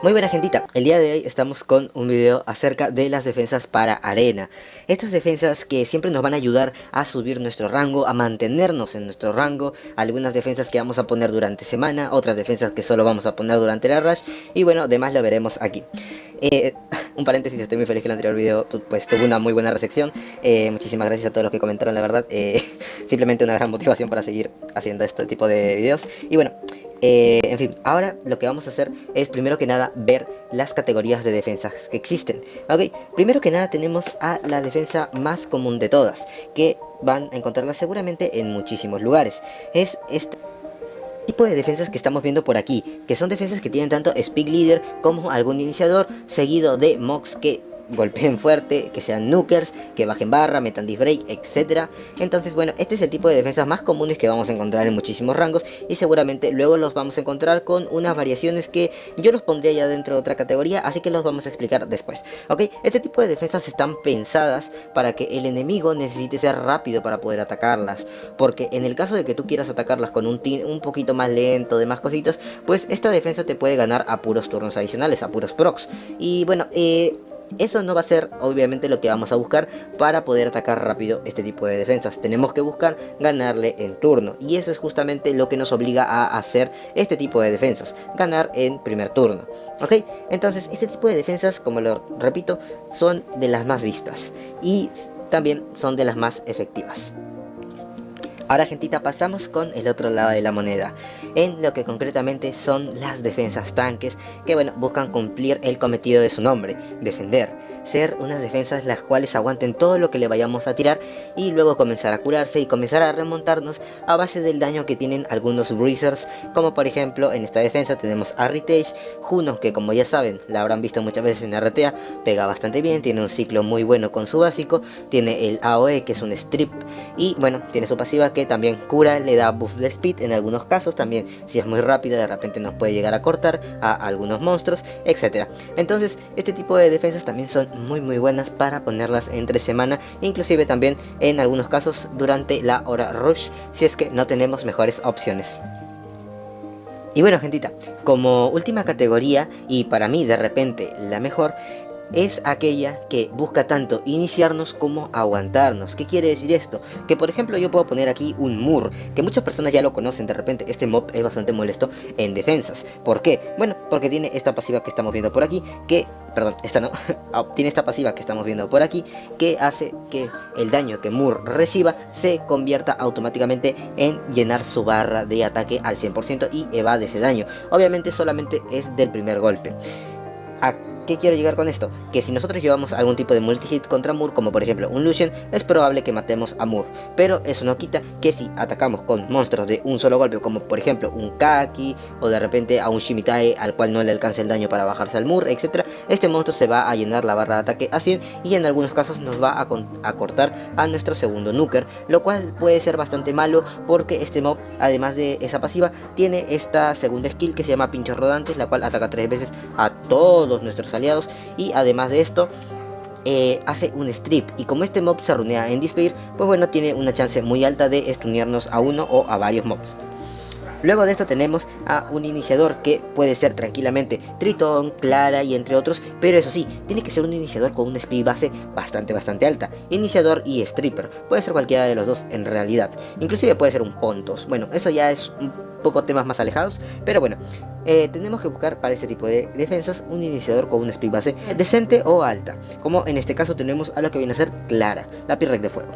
Muy buena gentita, el día de hoy estamos con un video acerca de las defensas para arena. Estas defensas que siempre nos van a ayudar a subir nuestro rango, a mantenernos en nuestro rango. Algunas defensas que vamos a poner durante semana, otras defensas que solo vamos a poner durante la rush. Y bueno, demás lo veremos aquí. Un paréntesis, estoy muy feliz que el anterior video pues tuvo una muy buena recepción. Muchísimas gracias a todos los que comentaron, la verdad. Simplemente una gran motivación para seguir haciendo este tipo de videos. Y bueno, en fin, ahora lo que vamos a hacer es primero que nada ver las categorías de defensas que existen. Ok, primero que nada tenemos a la defensa más común de todas, que van a encontrarla seguramente en muchísimos lugares. Es este tipo de defensas que estamos viendo por aquí, que son defensas que tienen tanto Speed Leader como algún iniciador, seguido de mocks que golpeen fuerte, que sean nukers, que bajen barra, metan disc break, etc. Entonces bueno, este es el tipo de defensas más comunes que vamos a encontrar en muchísimos rangos, y seguramente luego los vamos a encontrar con unas variaciones que yo los pondría ya dentro de otra categoría, así que los vamos a explicar después. Ok, este tipo de defensas están pensadas para que el enemigo necesite ser rápido para poder atacarlas, porque en el caso de que tú quieras atacarlas con un team un poquito más lento, de más cositas, pues esta defensa te puede ganar a puros turnos adicionales, a puros procs. Y bueno, eso no va a ser obviamente lo que vamos a buscar para poder atacar rápido este tipo de defensas. Tenemos que buscar ganarle en turno, y eso es justamente lo que nos obliga a hacer este tipo de defensas, ganar en primer turno. Ok, entonces este tipo de defensas, como lo repito, son de las más vistas y también son de las más efectivas. Ahora gentita, pasamos con el otro lado de la moneda, en lo que concretamente son las defensas tanques, que bueno, buscan cumplir el cometido de su nombre, defender, ser unas defensas las cuales aguanten todo lo que le vayamos a tirar y luego comenzar a curarse y comenzar a remontarnos a base del daño que tienen algunos bruisers, como por ejemplo en esta defensa tenemos a Ritage, Juno, que como ya saben, la habrán visto muchas veces en RTA, pega bastante bien, tiene un ciclo muy bueno con su básico, tiene el AOE que es un strip, y bueno, tiene su pasiva que también cura, le da buff de speed en algunos casos, también si es muy rápida de repente nos puede llegar a cortar a algunos monstruos, etc. Entonces este tipo de defensas también son muy buenas para ponerlas entre semana, inclusive también en algunos casos durante la hora rush, si es que no tenemos mejores opciones. Y bueno gentita, como última categoría, y para mí de repente la mejor, es aquella que busca tanto iniciarnos como aguantarnos. ¿Qué quiere decir esto? Que por ejemplo yo puedo poner aquí un Mur, que muchas personas ya lo conocen. De repente este mob es bastante molesto en defensas. ¿Por qué? Bueno, porque tiene esta pasiva que estamos viendo por aquí, que... perdón, esta no. Tiene esta pasiva que estamos viendo por aquí, que hace que el daño que Mur reciba se convierta automáticamente en llenar su barra de ataque al 100% y evade ese daño. Obviamente solamente es del primer golpe. ¿A qué quiero llegar con esto? Que si nosotros llevamos algún tipo de multi-hit contra Mur, como por ejemplo un Lucian, es probable que matemos a Mur, pero eso no quita que si atacamos con monstruos de un solo golpe, como por ejemplo un Kaki, o de repente a un Shimitae al cual no le alcance el daño para bajarse al Mur, etc., este monstruo se va a llenar la barra de ataque a 100 y en algunos casos nos va a cortar a nuestro segundo nuker, lo cual puede ser bastante malo porque este mob, además de esa pasiva, tiene esta segunda skill que se llama pinchos rodantes, la cual ataca 3 veces a todos nuestros aliados, y además de esto hace un strip, y como este mob se runea en Despair, pues bueno, tiene una chance muy alta de stunearnos a uno o a varios mobs. Luego de esto tenemos a un iniciador que puede ser tranquilamente Tritón, Clara y entre otros, pero eso sí, tiene que ser un iniciador con una speed base bastante alta. Iniciador y stripper, puede ser cualquiera de los dos en realidad, inclusive puede ser un Pontos. Bueno, eso ya es un poco temas más alejados, pero bueno, tenemos que buscar para este tipo de defensas un iniciador con una speed base decente o alta, como en este caso tenemos a lo que viene a ser Clara, la Pirrec de fuego.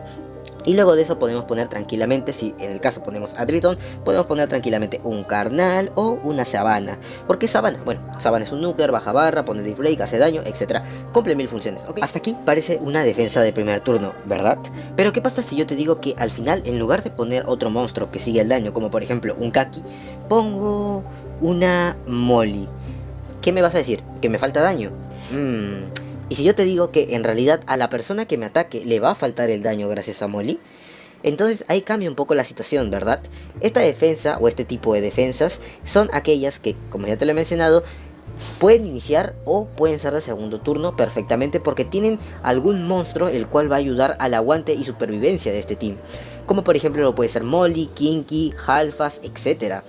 Y luego de eso podemos poner tranquilamente, si en el caso ponemos a Tritón, podemos poner tranquilamente un Carnal o una Sabana. ¿Por qué Sabana? Bueno, Sabana es un nuker, baja barra, pone disc break, hace daño, etc. Cumple 1000 funciones, ¿ok? Hasta aquí parece una defensa de primer turno, ¿verdad? Pero ¿qué pasa si yo te digo que al final, en lugar de poner otro monstruo que sigue el daño, como por ejemplo un Kaki, pongo una Molly? ¿Qué me vas a decir? ¿Que me falta daño? Y si yo te digo que en realidad a la persona que me ataque le va a faltar el daño gracias a Molly, entonces ahí cambia un poco la situación, ¿verdad? Esta defensa o este tipo de defensas son aquellas que, como ya te lo he mencionado, pueden iniciar o pueden ser de segundo turno perfectamente, porque tienen algún monstruo el cual va a ayudar al aguante y supervivencia de este team, como por ejemplo lo puede ser Molly, Kinky, Halfas, etc.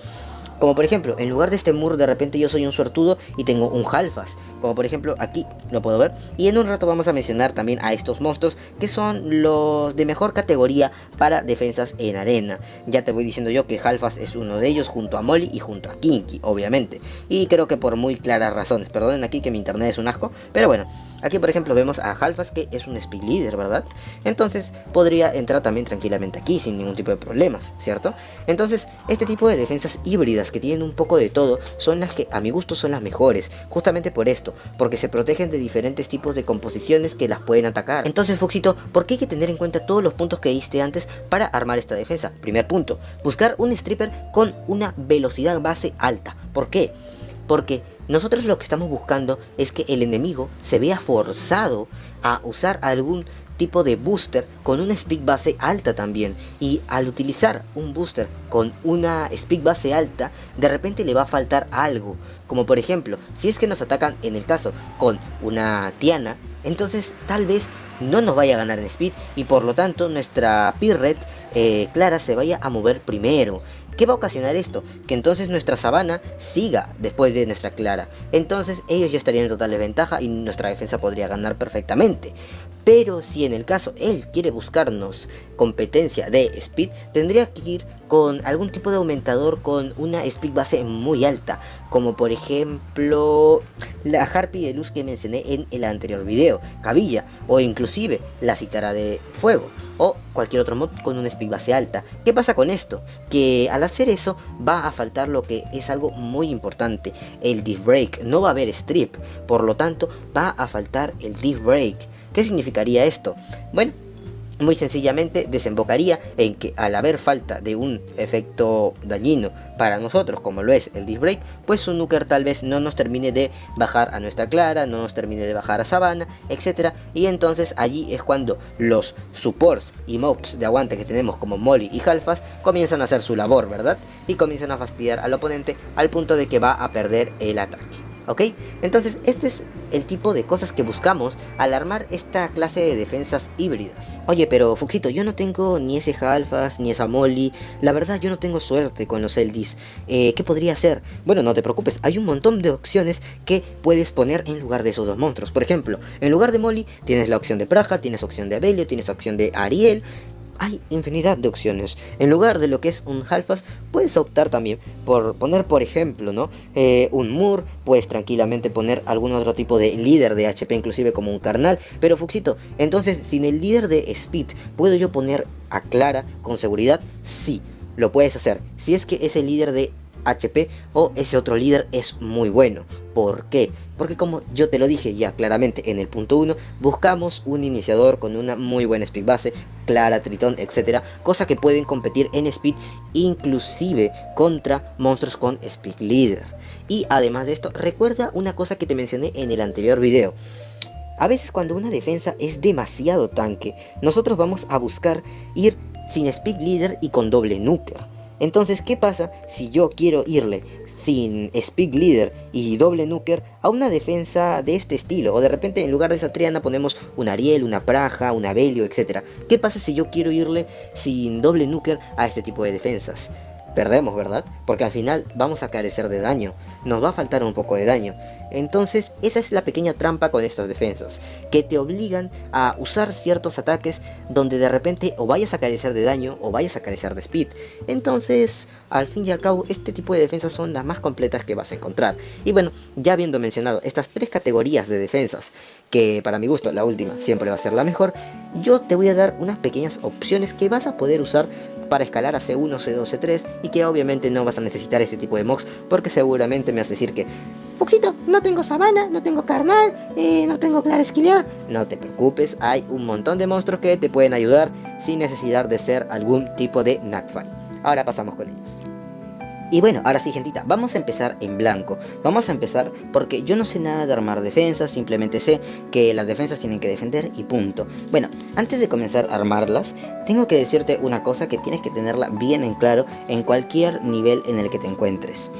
Como por ejemplo, en lugar de este Moore de repente yo soy un suertudo y tengo un Halfas. Como por ejemplo aquí lo puedo ver. Y en un rato vamos a mencionar también a estos monstruos que son los de mejor categoría para defensas en arena. Ya te voy diciendo yo que Halfas es uno de ellos junto a Molly y junto a Kinky, obviamente. Y creo que por muy claras razones. Perdonen aquí que mi internet es un asco. Pero bueno, aquí por ejemplo vemos a Halfas que es un Speed Leader, ¿verdad? Entonces podría entrar también tranquilamente aquí sin ningún tipo de problemas, ¿cierto? Entonces este tipo de defensas híbridas que tienen un poco de todo son las que a mi gusto son las mejores, justamente por esto, porque se protegen de diferentes tipos de composiciones que las pueden atacar. Entonces Foxito, ¿por qué hay que tener en cuenta todos los puntos que diste antes para armar esta defensa? Primer punto, buscar un stripper con una velocidad base alta. ¿Por qué? Porque nosotros lo que estamos buscando es que el enemigo se vea forzado a usar algún tipo de booster con una speed base alta también, y al utilizar un booster con una speed base alta de repente le va a faltar algo, como por ejemplo si es que nos atacan en el caso con una Tiana, entonces tal vez no nos vaya a ganar en speed y por lo tanto nuestra Pirret Clara se vaya a mover primero. ¿Qué va a ocasionar esto? Que entonces nuestra Sabana siga después de nuestra Clara. Entonces ellos ya estarían en total desventaja y nuestra defensa podría ganar perfectamente. Pero si en el caso él quiere buscarnos competencia de speed, tendría que ir con algún tipo de aumentador con una speed base muy alta, como por ejemplo la Harpy de luz que mencioné en el anterior video, Cabilla, o inclusive la Cítara de fuego, o cualquier otro mod con una speed base alta. ¿Qué pasa con esto? Que al hacer eso va a faltar lo que es algo muy importante, el Div Break. No va a haber strip, por lo tanto va a faltar el Div Break. ¿Qué significaría esto? Bueno, muy sencillamente desembocaría en que al haber falta de un efecto dañino para nosotros como lo es el Disc Break, pues su Nuker tal vez no nos termine de bajar a nuestra Clara, no nos termine de bajar a Sabana, etc. Y entonces allí es cuando los supports y mobs de aguante que tenemos como Molly y Halfas comienzan a hacer su labor, ¿verdad? Y comienzan a fastidiar al oponente al punto de que va a perder el ataque. ¿Ok? Entonces este es el tipo de cosas que buscamos al armar esta clase de defensas híbridas. Oye, pero Fuxito, yo no tengo ni ese Halfas, ni esa Molly. La verdad yo no tengo suerte con los Eldis. ¿Qué podría hacer? Bueno, no te preocupes, hay un montón de opciones que puedes poner en lugar de esos dos monstruos. Por ejemplo, en lugar de Molly tienes la opción de Praja, tienes opción de Abelio, tienes opción de Ariel. Hay infinidad de opciones. En lugar de lo que es un Halfas, puedes optar también por poner, por ejemplo, ¿no? Un Moore. Puedes tranquilamente poner algún otro tipo de líder de HP, inclusive como un Carnal. Pero Fuxito, entonces, sin el líder de Speed, ¿puedo yo poner a Clara con seguridad? Sí, lo puedes hacer. Si es que ese líder de HP o ese otro líder es muy bueno. ¿Por qué? Porque como yo te lo dije ya claramente en el punto 1, buscamos un iniciador con una muy buena speed base, Clara, Tritón, etcétera, cosa que pueden competir en speed inclusive contra monstruos con speed leader. Y además de esto, recuerda una cosa que te mencioné en el anterior video. A veces cuando una defensa es demasiado tanque, nosotros vamos a buscar ir sin speed leader y con doble nuker. Entonces, ¿qué pasa si yo quiero irle sin Speed Leader y doble Nuker a una defensa de este estilo? O de repente en lugar de esa Triana ponemos un Ariel, una Praja, un Abelio, etc. ¿Qué pasa si yo quiero irle sin doble Nuker a este tipo de defensas? Perdemos, ¿verdad? Porque al final vamos a carecer de daño, nos va a faltar un poco de daño. Entonces esa es la pequeña trampa con estas defensas, que te obligan a usar ciertos ataques donde de repente o vayas a carecer de daño o vayas a carecer de speed. Entonces al fin y al cabo este tipo de defensas son las más completas que vas a encontrar. Y bueno, ya habiendo mencionado estas tres categorías de defensas, que para mi gusto la última siempre va a ser la mejor, yo te voy a dar unas pequeñas opciones que vas a poder usar para escalar a C1, C2, C3, y que obviamente no vas a necesitar este tipo de mocks, porque seguramente me vas a decir que Fuxito, no tengo Sabana, no tengo Carnal, no tengo Clara esquileada. No te preocupes, hay un montón de monstruos que te pueden ayudar sin necesidad de ser algún tipo de Nacfai. Ahora pasamos con ellos. Y bueno, ahora sí, gentita, vamos a empezar en blanco. Vamos a empezar porque yo no sé nada de armar defensas, simplemente sé que las defensas tienen que defender y punto. Bueno, antes de comenzar a armarlas, tengo que decirte una cosa que tienes que tenerla bien en claro en cualquier nivel en el que te encuentres.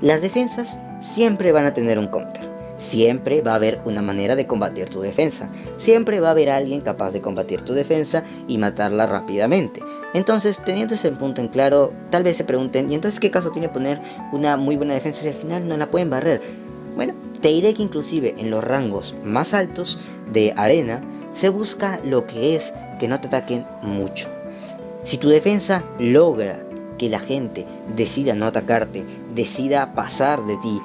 Las defensas siempre van a tener un counter. siempre va a haber una manera de combatir tu defensa. Siempre va a haber alguien capaz de combatir tu defensa y matarla rápidamente. Entonces, teniendo ese punto en claro, tal vez se pregunten, ¿y entonces qué caso tiene poner una muy buena defensa si al final no la pueden barrer? Bueno, te diré que inclusive en los rangos más altos de arena se busca lo que es que no te ataquen mucho. Si tu defensa logra que la gente decida no atacarte, decida pasar de ti,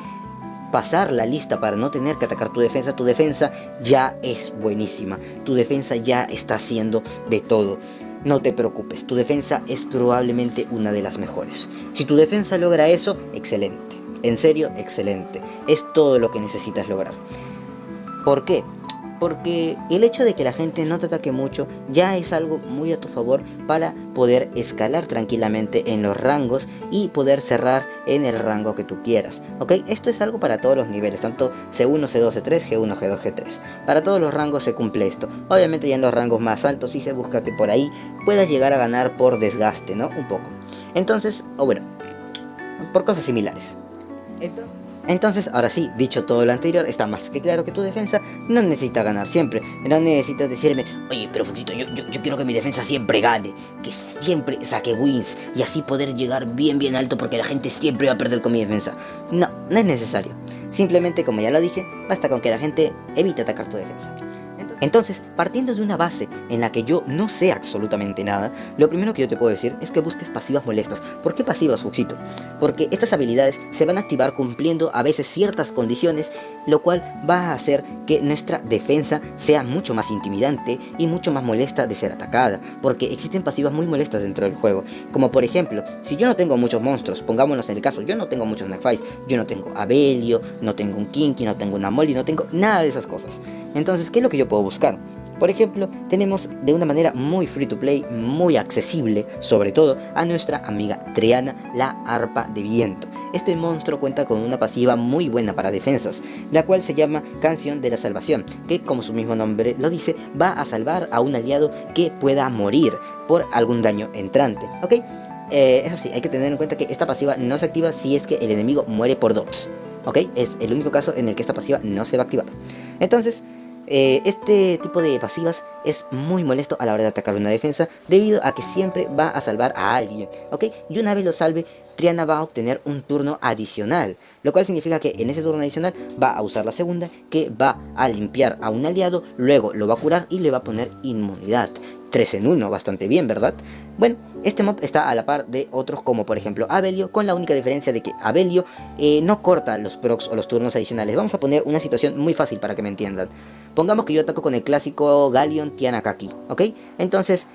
pasar la lista para no tener que atacar tu defensa ya es buenísima. Tu defensa ya está haciendo de todo. No te preocupes, tu defensa es probablemente una de las mejores. Si tu defensa logra eso, excelente. En serio, excelente. Es todo lo que necesitas lograr. ¿Por qué? Porque el hecho de que la gente no te ataque mucho ya es algo muy a tu favor para poder escalar tranquilamente en los rangos y poder cerrar en el rango que tú quieras, ¿ok? Esto es algo para todos los niveles, tanto C1, C2, C3, G1, G2, G3. Para todos los rangos se cumple esto. Obviamente ya en los rangos más altos sí se busca que por ahí puedas llegar a ganar por desgaste, ¿no? Un poco. Entonces, o bueno, por cosas similares. Entonces, ahora sí, dicho todo lo anterior, está más que claro que tu defensa no necesita ganar siempre. No necesitas decirme, oye, pero Foxito, yo quiero que mi defensa siempre gane, que siempre saque wins y así poder llegar bien alto porque la gente siempre va a perder con mi defensa. No, no es necesario. Simplemente, como ya lo dije, basta con que la gente evite atacar tu defensa. Entonces, partiendo de una base en la que yo no sé absolutamente nada, lo primero que yo te puedo decir es que busques pasivas molestas. ¿Por qué pasivas, Fuxito? Porque estas habilidades se van a activar cumpliendo a veces ciertas condiciones, lo cual va a hacer que nuestra defensa sea mucho más intimidante y mucho más molesta de ser atacada, porque existen pasivas muy molestas dentro del juego, como por ejemplo, si yo no tengo muchos monstruos, pongámonos en el caso, yo no tengo muchos Nightfights, yo no tengo a Belio, no tengo un Kinky, no tengo una Molly, no tengo nada de esas cosas. Entonces, ¿qué es lo que yo puedo buscar? Por ejemplo, tenemos de una manera muy free to play, muy accesible, sobre todo, a nuestra amiga Triana, la arpa de viento. Este monstruo cuenta con una pasiva muy buena para defensas, la cual se llama Canción de la Salvación, que como su mismo nombre lo dice, va a salvar a un aliado que pueda morir por algún daño entrante, ¿ok? Eso sí, hay que tener en cuenta que esta pasiva no se activa si es que el enemigo muere por dots, ¿ok? Es el único caso en el que esta pasiva no se va a activar. Entonces, este tipo de pasivas es muy molesto a la hora de atacar una defensa, debido a que siempre va a salvar a alguien, ¿ok? Y una vez lo salve, Triana va a obtener un turno adicional, lo cual significa que en ese turno adicional va a usar la segunda, que va a limpiar a un aliado, luego lo va a curar y le va a poner inmunidad. 3 en 1, bastante bien, ¿verdad? Bueno, este mob está a la par de otros como por ejemplo Abelio, con la única diferencia de que Abelio no corta los procs o los turnos adicionales. Vamos a poner una situación muy fácil para que me entiendan. Pongamos que yo ataco con el clásico Galleon, Tiana, Kaki, ¿ok? Entonces,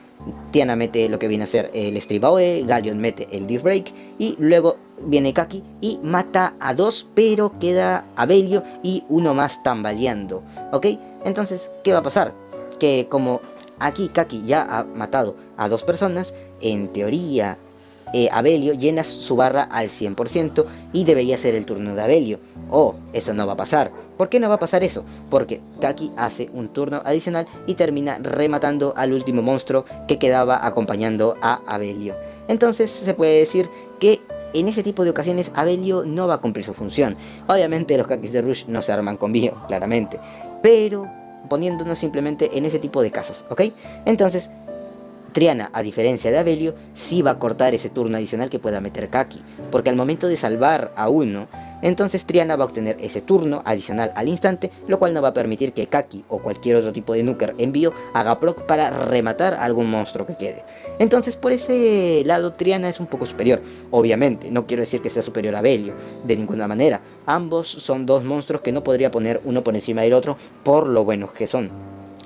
Tiana mete lo que viene a ser el Stribaoe, Galleon mete el Death Break y luego viene Kaki y mata a 2, pero queda Abelio y uno más tambaleando, ¿ok? Entonces, ¿qué va a pasar? Que como aquí Kaki ya ha matado a 2 personas, en teoría Abelio llena su barra al 100% y debería ser el turno de Abelio. Eso no va a pasar. ¿Por qué no va a pasar eso? Porque Kaki hace un turno adicional y termina rematando al último monstruo que quedaba acompañando a Abelio. Entonces se puede decir que en ese tipo de ocasiones Abelio no va a cumplir su función. Obviamente los Kakis de Rush no se arman con Bio, claramente, pero poniéndonos simplemente en ese tipo de casos, ¿ok? Entonces, Triana, a diferencia de Abelio, sí va a cortar ese turno adicional que pueda meter Kaki, porque al momento de salvar a uno, entonces Triana va a obtener ese turno adicional al instante, lo cual no va a permitir que Kaki o cualquier otro tipo de nuker envío haga proc para rematar a algún monstruo que quede. Entonces, por ese lado, Triana es un poco superior. Obviamente, no quiero decir que sea superior a Abelio, de ninguna manera. Ambos son 2 monstruos que no podría poner uno por encima del otro por lo buenos que son.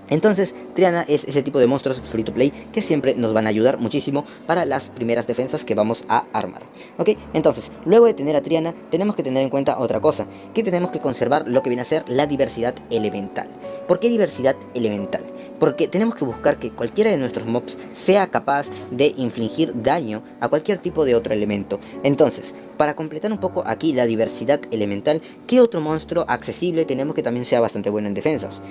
Entonces, Triana es ese tipo de monstruos free to play que siempre nos van a ayudar muchísimo para las primeras defensas que vamos a armar. Ok, entonces, luego de tener a Triana, tenemos que tener en cuenta otra cosa, que tenemos que conservar lo que viene a ser la diversidad elemental. ¿Por qué diversidad elemental? Porque tenemos que buscar que cualquiera de nuestros mobs sea capaz de infligir daño a cualquier tipo de otro elemento. Entonces, para completar un poco aquí la diversidad elemental, ¿qué otro monstruo accesible tenemos que también sea bastante bueno en defensas?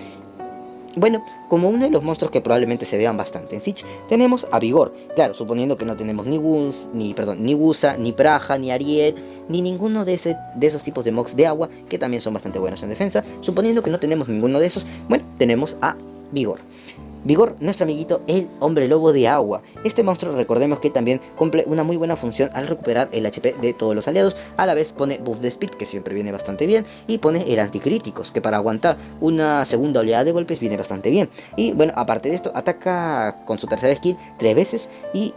Bueno, como uno de los monstruos que probablemente se vean bastante en Siege, tenemos a Vigor. Claro, suponiendo que no tenemos ni Wusa, ni Praja, ni Ariel, ni ninguno de esos tipos de mocks de agua, que también son bastante buenos en defensa. Suponiendo que no tenemos ninguno de esos, bueno, tenemos a Vigor. Vigor, nuestro amiguito, el hombre lobo de agua. Este monstruo, recordemos que también cumple una muy buena función al recuperar el HP de todos los aliados. A la vez pone buff de speed, que siempre viene bastante bien, y pone el anticríticos, que para aguantar una segunda oleada de golpes viene bastante bien. Y bueno, aparte de esto, ataca con su tercera skill 3 veces y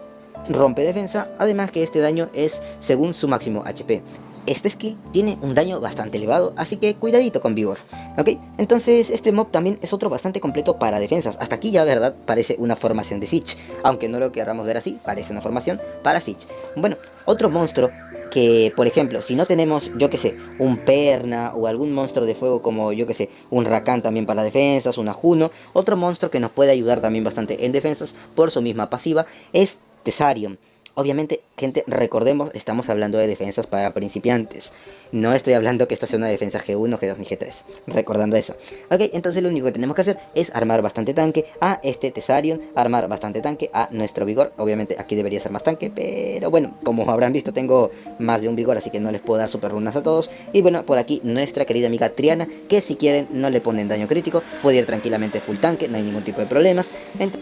rompe defensa, además que este daño es según su máximo HP. Este skill tiene un daño bastante elevado, así que cuidadito con Vigor, ¿ok? Entonces este mob también es otro bastante completo para defensas. Hasta aquí ya, verdad, parece una formación de Siege, aunque no lo queramos ver así, parece una formación para Siege. Bueno, otro monstruo que, por ejemplo, si no tenemos, yo que sé, un Perna o algún monstruo de fuego como, yo que sé, un Rakan también para defensas, un Juno, otro monstruo que nos puede ayudar también bastante en defensas por su misma pasiva es Thessarion. Obviamente, gente, recordemos, estamos hablando de defensas para principiantes. No estoy hablando que esta sea una defensa G1, G2 ni G3. Recordando eso. Ok, entonces lo único que tenemos que hacer es armar bastante tanque a este Thessarion. Armar bastante tanque a nuestro Vigor. Obviamente aquí debería ser más tanque, pero bueno, como habrán visto tengo más de un Vigor, así que no les puedo dar super runas a todos. Y bueno, por aquí nuestra querida amiga Triana, que si quieren no le ponen daño crítico. Puede ir tranquilamente full tanque, no hay ningún tipo de problemas.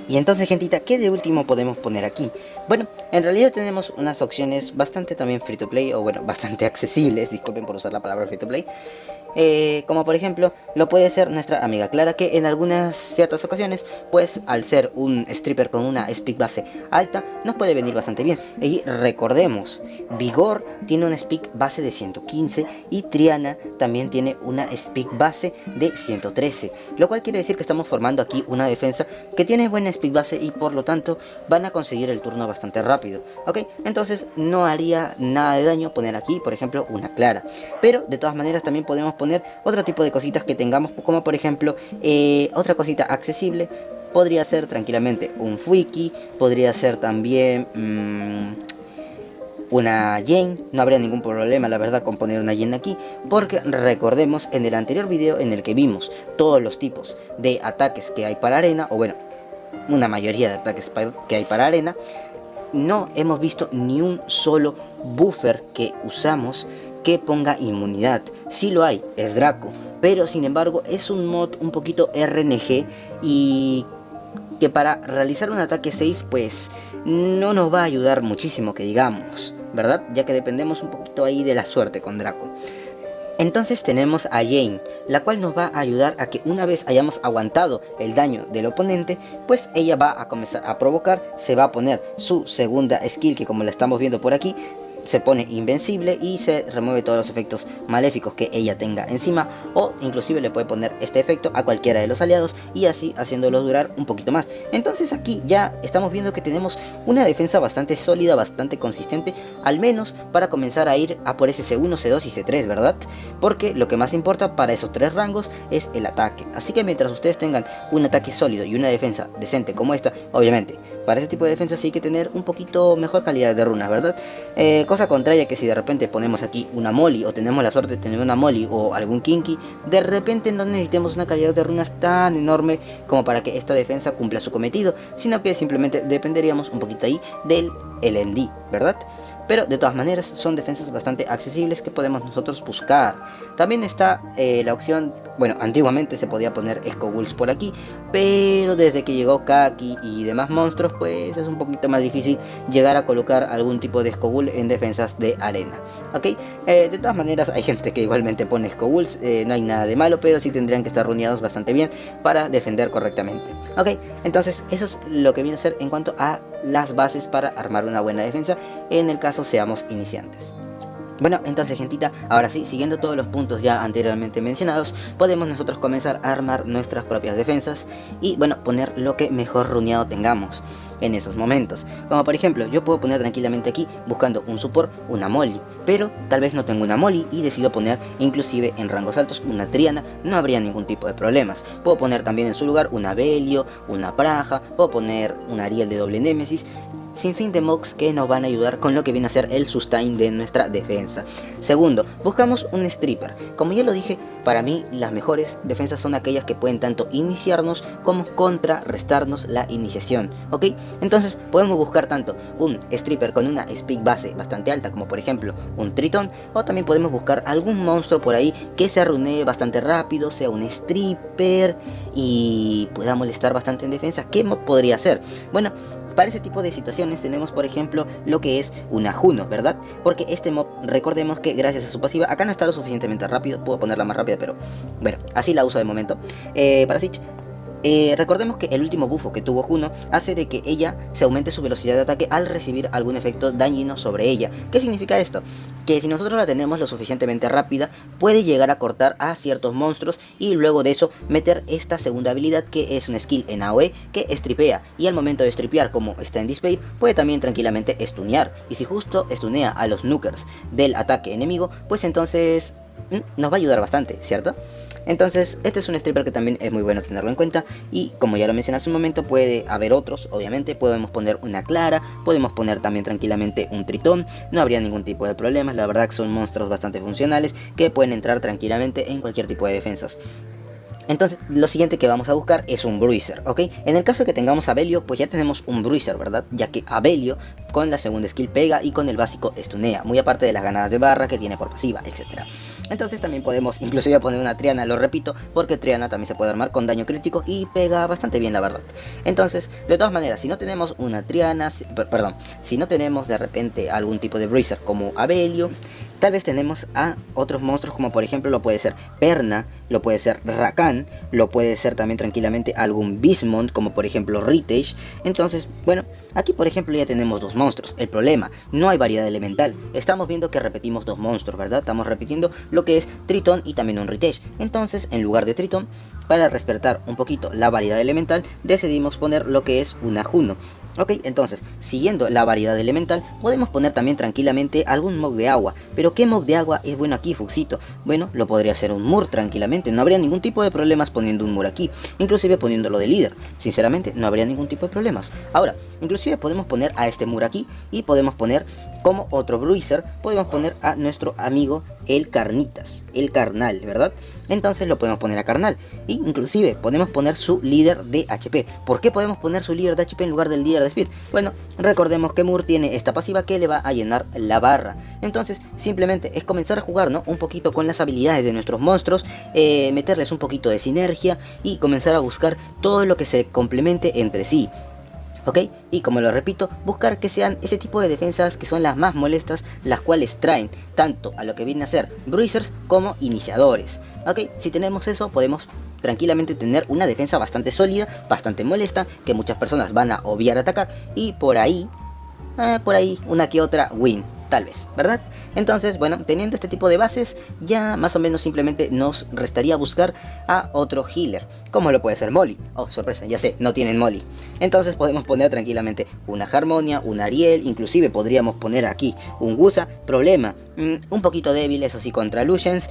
Y entonces, gentita, ¿qué de último podemos poner aquí? Bueno, en realidad tenemos unas opciones bastante también free to play, o bueno, bastante accesibles, disculpen por usar la palabra free to play. Como por ejemplo, lo puede ser nuestra amiga Clara, que en algunas ciertas ocasiones, pues al ser un stripper con una speed base alta, nos puede venir bastante bien. Y recordemos, Vigor tiene una speed base de 115 y Triana también tiene una speed base de 113, lo cual quiere decir que estamos formando aquí una defensa que tiene buena speed base y por lo tanto van a conseguir el turno bastante rápido. Ok, entonces no haría nada de daño poner aquí, por ejemplo, una Clara, pero de todas maneras también podemos poner otro tipo de cositas que tengamos, como por ejemplo otra cosita accesible podría ser tranquilamente un Fuiki, podría ser también una Jane. No habría ningún problema, la verdad, con poner una Jane aquí, porque recordemos en el anterior video en el que vimos todos los tipos de ataques que hay para arena, o bueno, una mayoría de ataques que hay para arena, no hemos visto ni un solo buffer que usamos que ponga inmunidad. Sí lo hay, es Draco, pero sin embargo es un mod un poquito RNG y que para realizar un ataque safe pues no nos va a ayudar muchísimo, que digamos, ¿verdad? Ya que dependemos un poquito ahí de la suerte con Draco. Entonces tenemos a Jane, la cual nos va a ayudar a que una vez hayamos aguantado el daño del oponente, pues ella va a comenzar a provocar, se va a poner su segunda skill, que como la estamos viendo por aquí, se pone invencible y se remueve todos los efectos maléficos que ella tenga encima, o inclusive le puede poner este efecto a cualquiera de los aliados y así haciéndolo durar un poquito más. Entonces aquí ya estamos viendo que tenemos una defensa bastante sólida, bastante consistente, al menos para comenzar a ir a por ese C1, C2 y C3, ¿verdad? Porque lo que más importa para esos tres rangos es el ataque. Así que mientras ustedes tengan un ataque sólido y una defensa decente como esta, obviamente para ese tipo de defensa sí hay que tener un poquito mejor calidad de runas, ¿verdad? Cosa contraria que si de repente ponemos aquí una Molly, o tenemos la suerte de tener una Molly o algún Kinky, de repente no necesitemos una calidad de runas tan enorme como para que esta defensa cumpla su cometido, sino que simplemente dependeríamos un poquito ahí del LMD, ¿verdad? Pero de todas maneras son defensas bastante accesibles que podemos nosotros buscar. También está la opción, bueno, antiguamente se podía poner Skogulls por aquí, pero desde que llegó Kaki y demás monstruos, pues es un poquito más difícil llegar a colocar algún tipo de Skogull en defensas de arena, ¿ok? De todas maneras hay gente que igualmente pone Skogulls, no hay nada de malo, pero sí tendrían que estar runeados bastante bien para defender correctamente, ¿ok? Entonces eso es lo que viene a ser en cuanto a las bases para armar una buena defensa en el caso seamos iniciantes. Bueno, entonces gentita, ahora sí, siguiendo todos los puntos ya anteriormente mencionados, podemos nosotros comenzar a armar nuestras propias defensas y bueno, poner lo que mejor runeado tengamos en esos momentos. Como por ejemplo, yo puedo poner tranquilamente aquí, buscando un support, una Molly, pero tal vez no tengo una Molly y decido poner inclusive en rangos altos una Triana, no habría ningún tipo de problemas. Puedo poner también en su lugar una Belio, una Praja, puedo poner una Ariel de doble Némesis. sinfín de mocks que nos van a ayudar con lo que viene a ser el sustain de nuestra defensa. Segundo, buscamos un stripper. Como ya lo dije, para mí las mejores defensas son aquellas que pueden tanto iniciarnos como contrarrestarnos la iniciación, ¿ok? Entonces podemos buscar tanto un stripper con una speed base bastante alta, como por ejemplo un tritón, o también podemos buscar algún monstruo por ahí que se runee bastante rápido, sea un stripper y pueda molestar bastante en defensa. ¿Qué mod podría ser? Bueno, para ese tipo de situaciones tenemos por ejemplo lo que es una Juno, ¿verdad? Porque este mob, recordemos que gracias a su pasiva, acá no está lo suficientemente rápido, puedo ponerla más rápida, pero bueno, así la uso de momento. Para Siege, recordemos que el último bufo que tuvo Juno hace de que ella se aumente su velocidad de ataque al recibir algún efecto dañino sobre ella. ¿Qué significa esto? Que si nosotros la tenemos lo suficientemente rápida, puede llegar a cortar a ciertos monstruos y luego de eso meter esta segunda habilidad, que es una skill en AoE que estripea, y al momento de estripear, como está en display, puede también tranquilamente stunear, y si justo stunea a los nukers del ataque enemigo, pues entonces nos va a ayudar bastante, ¿cierto? Entonces este es un stripper que también es muy bueno tenerlo en cuenta, y como ya lo mencioné hace un momento, puede haber otros. Obviamente podemos poner una Clara, podemos poner también tranquilamente un Tritón, no habría ningún tipo de problemas. La verdad que son monstruos bastante funcionales que pueden entrar tranquilamente en cualquier tipo de defensas. Entonces lo siguiente que vamos a buscar es un Bruiser, ¿ok? En el caso de que tengamos a Avelio, pues ya tenemos un Bruiser, ¿verdad? Ya que Avelio con la segunda skill pega y con el básico stunea, muy aparte de las ganadas de barra que tiene por pasiva, etc. Entonces también podemos inclusive poner una Triana, lo repito, porque Triana también se puede armar con daño crítico y pega bastante bien, la verdad. Entonces, de todas maneras, si no tenemos una Triana, si no tenemos de repente algún tipo de Bruiser como Avelio, tal vez tenemos a otros monstruos como por ejemplo lo puede ser Perna, lo puede ser Rakan, lo puede ser también tranquilamente algún Bismond como por ejemplo Ritage. Entonces, bueno, aquí por ejemplo ya tenemos dos monstruos. El problema, no hay variedad elemental. Estamos viendo que repetimos dos monstruos, ¿verdad? Estamos repitiendo lo que es Tritón y también un Ritage. Entonces, en lugar de Tritón, para respetar un poquito la variedad elemental, decidimos poner lo que es una Juno. Ok, entonces, siguiendo la variedad elemental, podemos poner también tranquilamente algún Mog de agua. Pero ¿qué Mog de agua es bueno aquí, Fuxito? Bueno, lo podría hacer un Mur tranquilamente, no habría ningún tipo de problemas poniendo un Mur aquí, inclusive poniéndolo de líder. Sinceramente, no habría ningún tipo de problemas. Ahora, inclusive podemos poner a este Mur aquí y podemos poner como otro Bruiser, podemos poner a nuestro amigo el Carnitas, el Carnal, ¿verdad? Entonces lo podemos poner a Carnal, e inclusive podemos poner su líder de HP. ¿Por qué podemos poner su líder de HP en lugar del líder de Speed? Bueno, recordemos que Mur tiene esta pasiva que le va a llenar la barra. Entonces simplemente es comenzar a jugar, ¿no? Un poquito con las habilidades de nuestros monstruos, meterles un poquito de sinergia y comenzar a buscar todo lo que se complemente entre sí. ¿Ok? Y como lo repito, buscar que sean ese tipo de defensas que son las más molestas, las cuales traen tanto a lo que viene a ser Bruisers como iniciadores. ¿Ok? Si tenemos eso, podemos tranquilamente tener una defensa bastante sólida, bastante molesta, que muchas personas van a obviar atacar, y por ahí una que otra win, tal vez, ¿verdad? Entonces, bueno, teniendo este tipo de bases, ya más o menos simplemente nos restaría buscar a otro healer, como lo puede ser Molly. Oh, sorpresa, ya sé, no tienen Molly. Entonces podemos poner tranquilamente una Harmonia, un Ariel, inclusive podríamos poner aquí un Gusa. Problema, un poquito débil, eso sí, contra Lucians.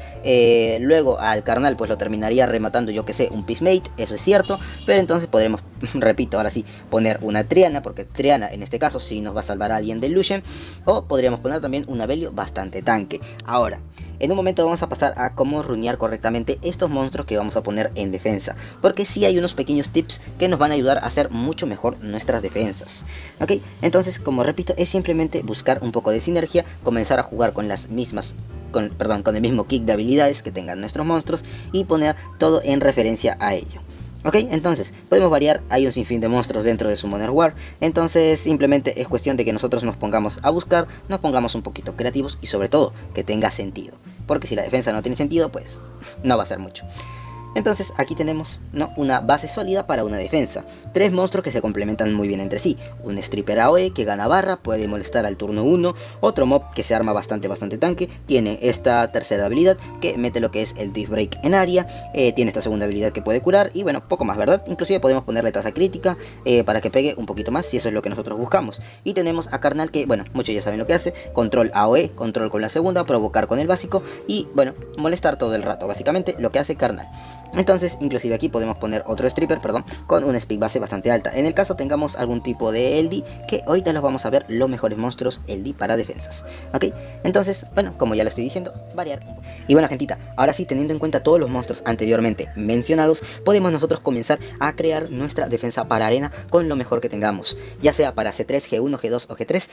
Luego al Carnal pues lo terminaría rematando, yo que sé, un Peacemate, eso es cierto. Pero entonces podremos, repito, ahora sí, poner una Triana, porque Triana en este caso sí nos va a salvar a alguien del Lucian. O podríamos poner también un Avelio bastante tanque. Ahora, en un momento vamos a pasar a cómo runear correctamente estos monstruos que vamos a poner en defensa, porque sí hay unos pequeños tips que nos van a ayudar a hacer mucho mejor nuestras defensas. Ok, entonces como repito, es simplemente buscar un poco de sinergia, comenzar a jugar con las mismas, con el mismo kick de habilidades que tengan nuestros monstruos y poner todo en referencia a ello. Ok, entonces podemos variar, hay un sinfín de monstruos dentro de Summoner War, entonces simplemente es cuestión de que nosotros nos pongamos a buscar, nos pongamos un poquito creativos y sobre todo que tenga sentido, porque si la defensa no tiene sentido, pues no va a ser mucho. Entonces aquí tenemos, ¿no?, una base sólida para una defensa. Tres monstruos que se complementan muy bien entre sí. Un Stripper AoE que gana barra, puede molestar al turno 1. Otro mob que se arma bastante tanque. Tiene esta tercera habilidad que mete lo que es el Death Break en área. Tiene esta segunda habilidad que puede curar. Y bueno, poco más, ¿verdad? Inclusive podemos ponerle tasa crítica para que pegue un poquito más, si eso es lo que nosotros buscamos. Y tenemos a Carnal que, bueno, muchos ya saben lo que hace. Control AoE, control con la segunda, provocar con el básico. Y bueno, molestar todo el rato, básicamente lo que hace Carnal. Entonces, inclusive aquí podemos poner otro stripper, con un speed base bastante alta. En el caso tengamos algún tipo de LD, que ahorita los vamos a ver los mejores monstruos LD para defensas. Ok, entonces, bueno, como ya lo estoy diciendo, variar un poco. Y bueno, gentita, ahora sí, teniendo en cuenta todos los monstruos anteriormente mencionados, podemos nosotros comenzar a crear nuestra defensa para arena con lo mejor que tengamos, ya sea para C3, G1, G2 o G3.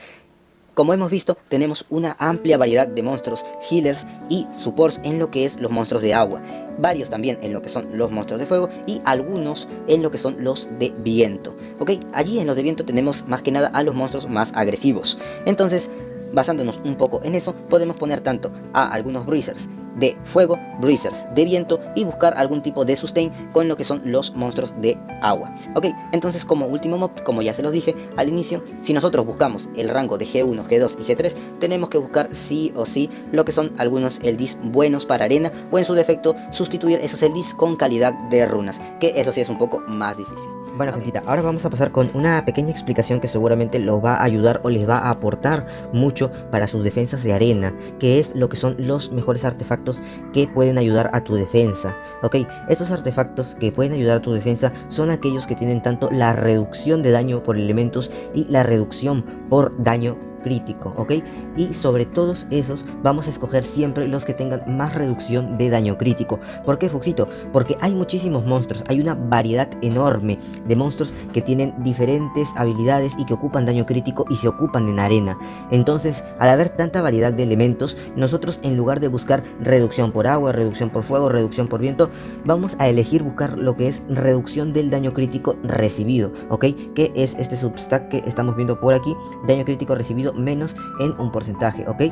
Como hemos visto, tenemos una amplia variedad de monstruos, healers y supports en lo que es los monstruos de agua, varios también en lo que son los monstruos de fuego y algunos en lo que son los de viento. Ok, allí en los de viento tenemos más que nada a los monstruos más agresivos. Entonces, basándonos un poco en eso, podemos poner tanto a algunos bruisers de fuego, bruisers de viento y buscar algún tipo de sustain con lo que son los monstruos de agua. Ok, entonces como último mob, como ya se los dije al inicio, si nosotros buscamos el rango de G1, G2 y G3, tenemos que buscar sí o sí lo que son algunos LDs buenos para arena, o en su defecto sustituir esos LDs con calidad de runas, que eso sí es un poco más difícil. Bueno, gentita, ahora vamos a pasar con una pequeña explicación que seguramente los va a ayudar o les va a aportar mucho para sus defensas de arena, que es lo que son los mejores artefactos que pueden ayudar a tu defensa. Ok, estos artefactos que pueden ayudar a tu defensa son aquellos que tienen tanto la reducción de daño por elementos y la reducción por daño crítico, ok, y sobre todos esos vamos a escoger siempre los que tengan más reducción de daño crítico. ¿Por qué, Fuxito? Porque hay muchísimos monstruos, hay una variedad enorme de monstruos que tienen diferentes habilidades y que ocupan daño crítico y se ocupan en arena. Entonces, al haber tanta variedad de elementos, nosotros en lugar de buscar reducción por agua, reducción por fuego, reducción por viento, vamos a elegir buscar lo que es reducción del daño crítico recibido, ok, que es este substack que estamos viendo por aquí, daño crítico recibido menos en un porcentaje, ok.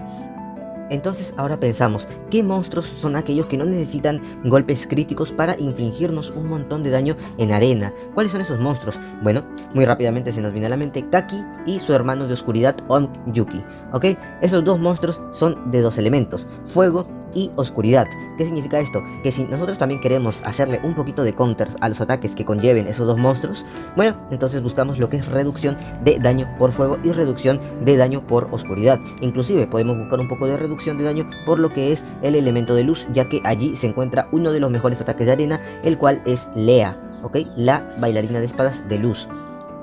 Entonces ahora pensamos, ¿qué monstruos son aquellos que no necesitan golpes críticos para infligirnos un montón de daño en arena? ¿Cuáles son esos monstruos? Bueno, muy rápidamente se nos viene a la mente Kaki y su hermano de oscuridad Yuki, ¿ok? Esos dos monstruos son de dos elementos, fuego y oscuridad. ¿Qué significa esto? Que si nosotros también queremos hacerle un poquito de counters a los ataques que conlleven esos dos monstruos, bueno, entonces buscamos lo que es reducción de daño por fuego y reducción de daño por oscuridad. Inclusive podemos buscar un poco de reducción de daño por lo que es el elemento de luz, ya que allí se encuentra uno de los mejores ataques de arena, el cual es Lea, ¿ok? La bailarina de espadas de luz.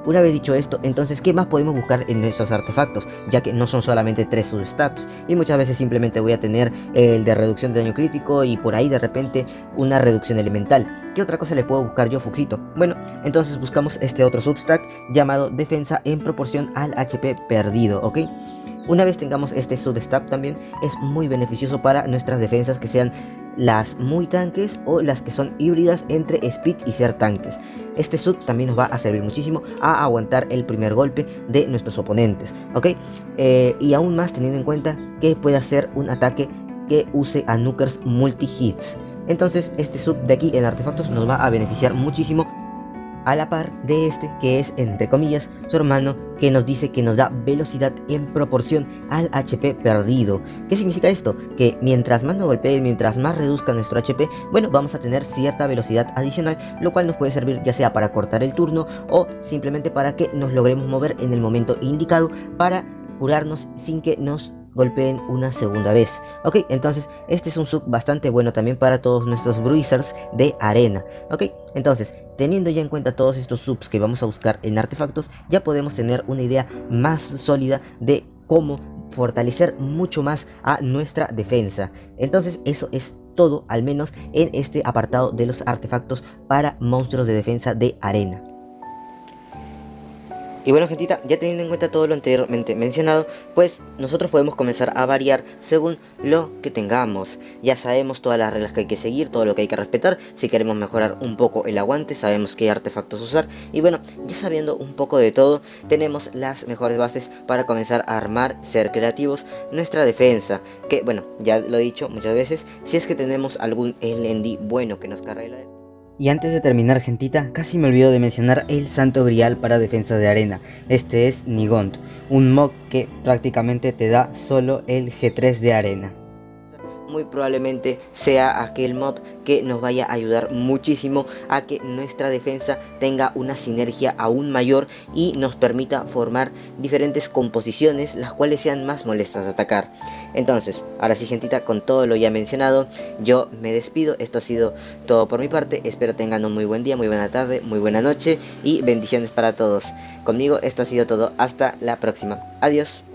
Una vez dicho esto, entonces, ¿qué más podemos buscar en estos artefactos? Ya que no son solamente 3 substats, y muchas veces simplemente voy a tener el de reducción de daño crítico y por ahí de repente una reducción elemental. ¿Qué otra cosa le puedo buscar yo, Fuxito? Bueno, entonces buscamos este otro substack llamado defensa en proporción al HP perdido, ¿ok? Una vez tengamos este substack también es muy beneficioso para nuestras defensas que sean las muy tanques o las que son híbridas entre speed y ser tanques. Este sub también nos va a servir muchísimo a aguantar el primer golpe de nuestros oponentes, ¿ok? Y aún más teniendo en cuenta que puede hacer un ataque que use a nukers multi-hits. Entonces este sub de aquí en artefactos nos va a beneficiar muchísimo, a la par de este que es, entre comillas, su hermano, que nos dice que nos da velocidad en proporción al HP perdido. ¿Qué significa esto? Que mientras más nos golpee, mientras más reduzca nuestro HP, bueno, vamos a tener cierta velocidad adicional, lo cual nos puede servir ya sea para cortar el turno o simplemente para que nos logremos mover en el momento indicado para curarnos sin que nos golpeen una segunda vez. Ok, entonces este es un sub bastante bueno también para todos nuestros bruisers de arena. Ok, entonces teniendo ya en cuenta todos estos subs que vamos a buscar en artefactos, ya podemos tener una idea más sólida de cómo fortalecer mucho más a nuestra defensa. Entonces eso es todo, al menos en este apartado de los artefactos para monstruos de defensa de arena. Y bueno, gentita, ya teniendo en cuenta todo lo anteriormente mencionado, pues nosotros podemos comenzar a variar según lo que tengamos. Ya sabemos todas las reglas que hay que seguir, todo lo que hay que respetar. Si queremos mejorar un poco el aguante, sabemos qué artefactos usar. Y bueno, ya sabiendo un poco de todo, tenemos las mejores bases para comenzar a armar, ser creativos, nuestra defensa. Que bueno, ya lo he dicho muchas veces, si es que tenemos algún LND bueno que nos cargue la defensa. Y antes de terminar, gentita, casi me olvido de mencionar el santo grial para defensa de arena. Este es Nigont, un mob que prácticamente te da solo el G3 de arena. muy probablemente sea aquel mob que nos vaya a ayudar muchísimo a que nuestra defensa tenga una sinergia aún mayor y nos permita formar diferentes composiciones las cuales sean más molestas de atacar. Entonces, ahora sí, gentita, con todo lo ya mencionado, yo me despido. Esto ha sido todo por mi parte. Espero tengan un muy buen día, muy buena tarde, muy buena noche y bendiciones para todos. Conmigo esto ha sido todo. Hasta la próxima. Adiós.